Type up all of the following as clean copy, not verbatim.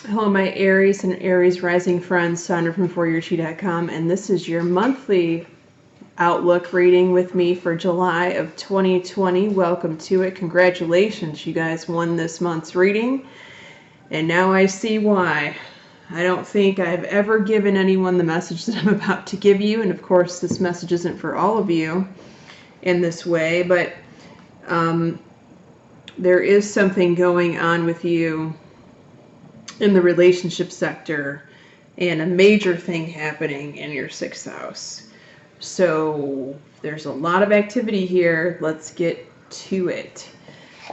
Hello, my Aries and Aries rising friends, Sandra from ForYourChi.com, and this is your monthly outlook reading with me for July of 2020. Welcome to it. Congratulations, you guys won this month's reading, and now I see why. I don't think I've ever given anyone the message that I'm about to give you, and of course this message isn't for all of you in this way, but there is something going on with you in the relationship sector and a major thing happening in your 6th house. So there's a lot of activity here. Let's get to it.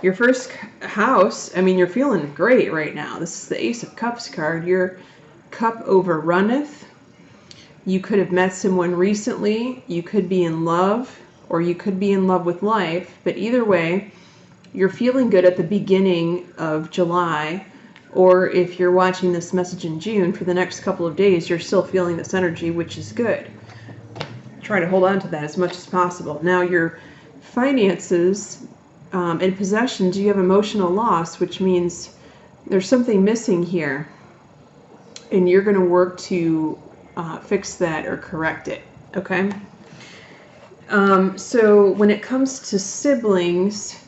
Your first house, you're feeling great right now. This is the Ace of Cups card. Your cup overrunneth. You could have met someone recently. You could be in love, or you could be in love with life. But either way, you're feeling good at the beginning of July. Or if you're watching this message in June, for the next couple of days, you're still feeling this energy, which is good. Try to hold on to that as much as possible. Now, your finances and possessions, you have emotional loss, which means there's something missing here. And you're going to work to fix that or correct it, okay? So when it comes to siblings,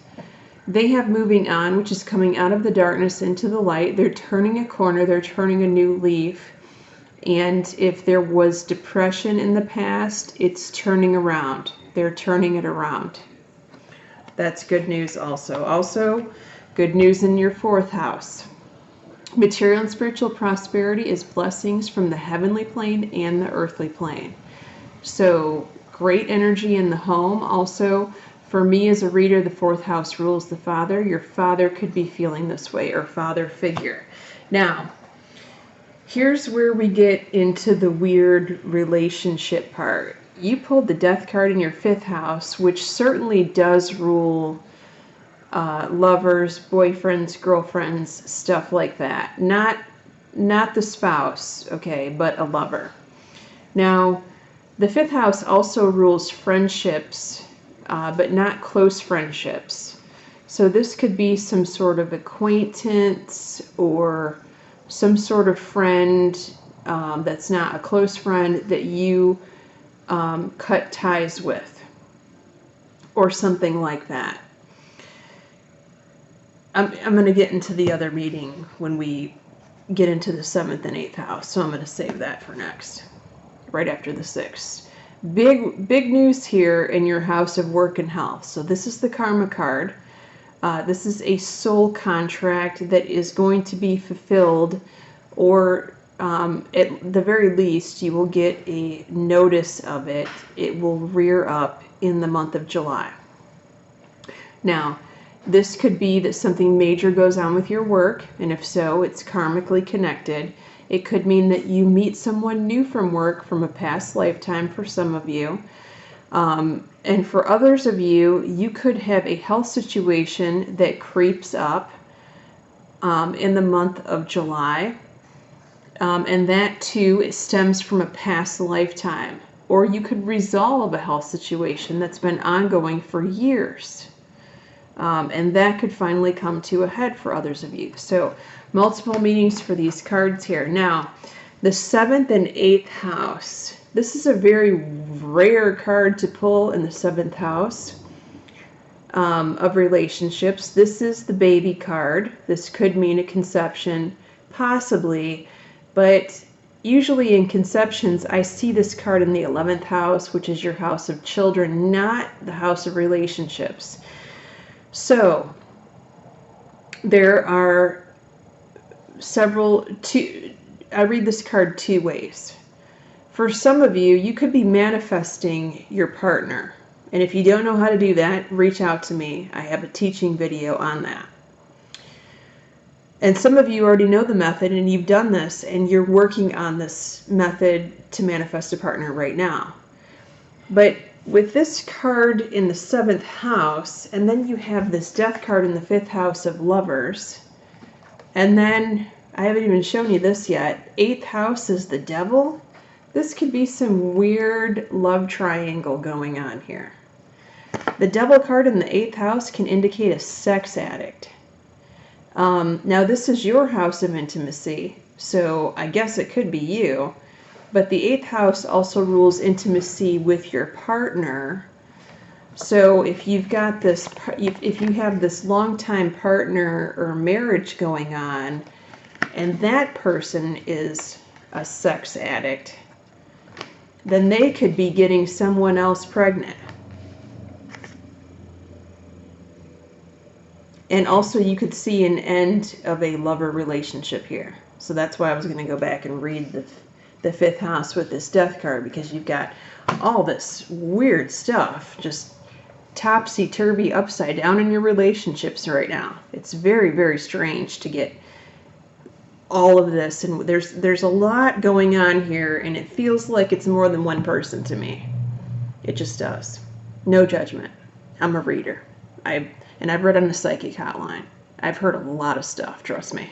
they have moving on, which is coming out of the darkness into the light. They're turning a corner. They're turning a new leaf. And if there was depression in the past, it's turning around. They're turning it around. That's good news also. Also, good news in your 4th house. Material and spiritual prosperity is blessings from the heavenly plane and the earthly plane. So, great energy in the home. Also, for me as a reader, the 4th house rules the father. Your father could be feeling this way, or father figure. Now, here's where we get into the weird relationship part. You pulled the Death card in your 5th house, which certainly does rule lovers, boyfriends, girlfriends, stuff like that. Not the spouse, okay, but a lover. Now, the 5th house also rules friendships, but not close friendships. So this could be some sort of acquaintance or some sort of friend that's not a close friend that you cut ties with, or something like that. I'm going to get into the other reading when we get into the 7th and 8th house, so I'm going to save that for next, right after the 6th. Big news here in your house of work and health. So this is the Karma card. This is a soul contract that is going to be fulfilled, or at the very least, you will get a notice of it. It will rear up in the month of July. Now, this could be that something major goes on with your work, and if so, it's karmically connected. It could mean that you meet someone new from work from a past lifetime for some of you. And for others of you, you could have a health situation that creeps up in the month of July. And that too, it stems from a past lifetime. Or you could resolve a health situation that's been ongoing for years. And that could finally come to a head for others of you. So multiple meanings for these cards here. Now, the 7th and 8th house. This is a very rare card to pull in the 7th house of relationships. This is the baby card. This could mean a conception, possibly, but usually in conceptions, I see this card in the 11th house, which is your house of children, not the house of relationships. So, there are I read this card 2 ways. For some of you, you could be manifesting your partner. And if you don't know how to do that, reach out to me. I have a teaching video on that. And some of you already know the method and you've done this and you're working on this method to manifest a partner right now. But with this card in the 7th house, and then you have this Death card in the 5th house of lovers, and then, I haven't even shown you this yet, 8th house is the Devil. This could be some weird love triangle going on here. The Devil card in the 8th house can indicate a sex addict. Now this is your house of intimacy, so I guess it could be you. But the 8th house also rules intimacy with your partner. So if you've got this, if you have this longtime partner or marriage going on, and that person is a sex addict, then they could be getting someone else pregnant. And also you could see an end of a lover relationship here. So that's why I was going to go back and read the 5th house with this death card, because you've got all this weird stuff just topsy-turvy upside down in your relationships right now. It's very, very strange to get all of this, and there's a lot going on here, and it feels like it's more than one person to me. It just does. No judgment. I'm a reader. I've read on the psychic hotline. I've heard a lot of stuff, trust me.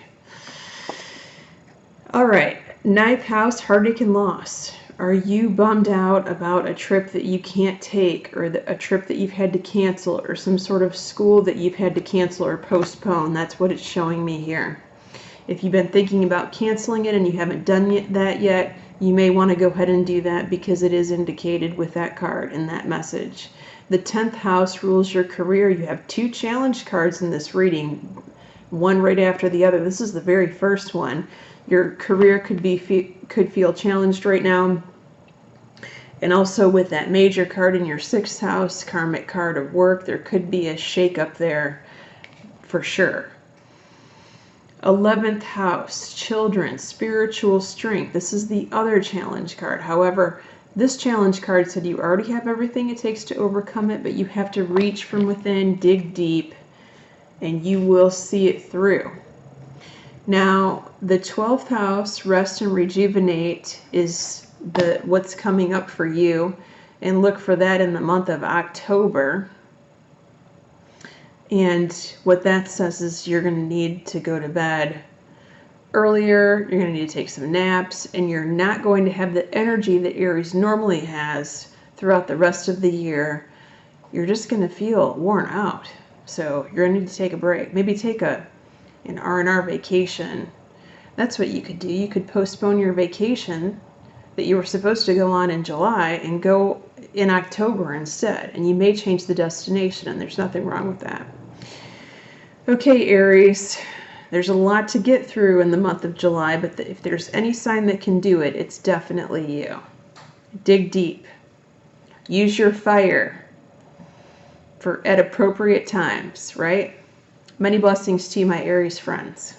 All right, 9th house, heartache and loss. Are you bummed out about a trip that you can't take, or a trip that you've had to cancel, or some sort of school that you've had to cancel or postpone? That's what it's showing me here. If you've been thinking about canceling it and you haven't done that yet, you may want to go ahead and do that, because it is indicated with that card and that message. The 10th house rules your career. You have 2 challenge cards in this reading, one right after the other. This is the very first one. Your career could feel challenged right now. And also with that major card in your 6th house, karmic card of work, there could be a shakeup there for sure. 11th house, children, spiritual strength. This is the other challenge card. However, this challenge card said you already have everything it takes to overcome it, but you have to reach from within, dig deep, and you will see it through. Now, the 12th house, rest and rejuvenate, is what's coming up for you, and look for that in the month of October. And what that says is you're going to need to go to bed earlier, you're going to need to take some naps, and you're not going to have the energy that Aries normally has throughout the rest of the year. You're just going to feel worn out. So you're going to need to take a break. Maybe take an R&R vacation. That's what you could do. You could postpone your vacation that you were supposed to go on in July and go in October instead. And you may change the destination, and there's nothing wrong with that. Okay, Aries, there's a lot to get through in the month of July, but if there's any sign that can do it, it's definitely you. Dig deep. Use your fire at appropriate times, right? Many blessings to you, my Aries friends.